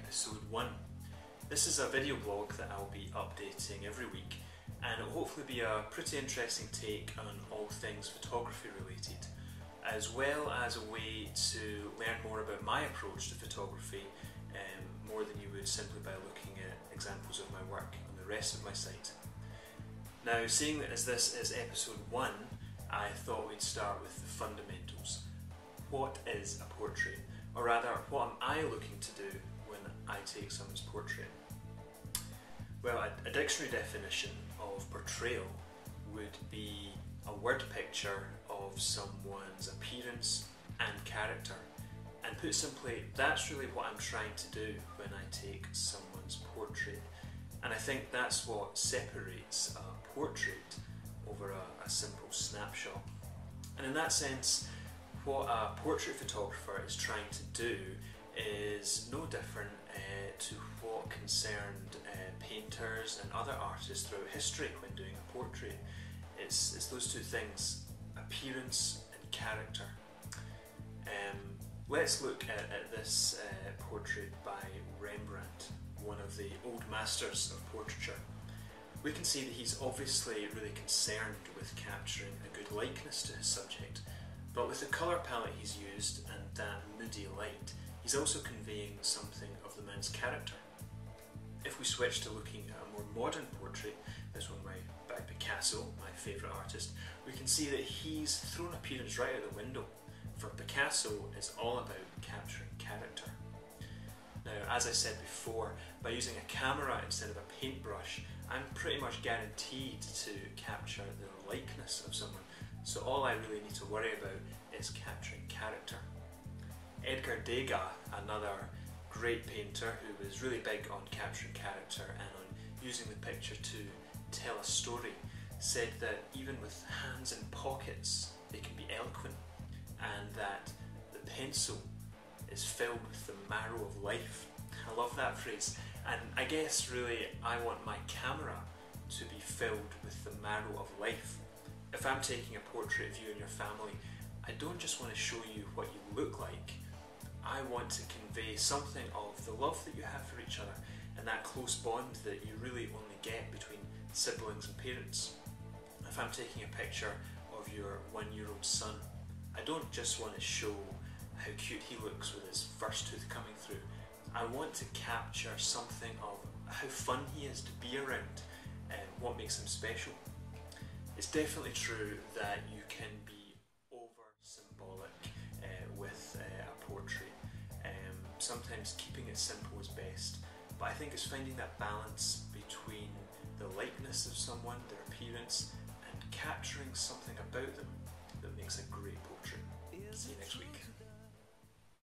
episode 1. This is a video blog that I'll be updating every week, and it will hopefully be a pretty interesting take on all things photography related, as well as a way to learn more about my approach to photography, more than you would simply by looking at examples of my work on the rest of my site. Now, seeing that as this is episode 1, I thought we'd start with the fundamentals. What is a portrait? Or rather, what am I looking to do when I take someone's portrait? Well, a dictionary definition of portrayal would be a word picture of someone's appearance and character. And put simply, that's really what I'm trying to do when I take someone's portrait. And I think that's what separates a portrait over a simple snapshot. And in that sense, what a portrait photographer is trying to do is no different to what concerned painters and other artists throughout history when doing a portrait. It's those two things, appearance and character. Let's look at this portrait by Rembrandt, one of the old masters of portraiture. We can see that he's obviously really concerned with capturing a good likeness to his subject, but with the colour palette he's used and that moody light, he's also conveying something of the man's character. If we switch to looking at a more modern portrait, this one by Picasso, my favourite artist, we can see that he's thrown appearance right out the window. For Picasso, it's all about capturing character. Now, as I said before, by using a camera instead of a paintbrush, I'm pretty much guaranteed to capture the likeness of someone. So all I really need to worry about is capturing character. Edgar Degas, another great painter who was really big on capturing character and on using the picture to tell a story, said that even with hands in pockets, they can be eloquent, and that the pencil is filled with the marrow of life. I love that phrase, and I guess really I want my camera to be filled with the marrow of life. If I'm taking a portrait of you and your family, I don't just want to show you what you look like. I want to convey something of the love that you have for each other and that close bond that you really only get between siblings and parents. If I'm taking a picture of your 1-year-old son, I don't just want to show how cute he looks with his first tooth coming through. I want to capture something of how fun he is to be around and what makes him special. It's definitely true that you can be over symbolic with a portrait. Sometimes keeping it simple is best, but I think it's finding that balance between the likeness of someone, their appearance, and capturing something about them that makes a great portrait. See you next week.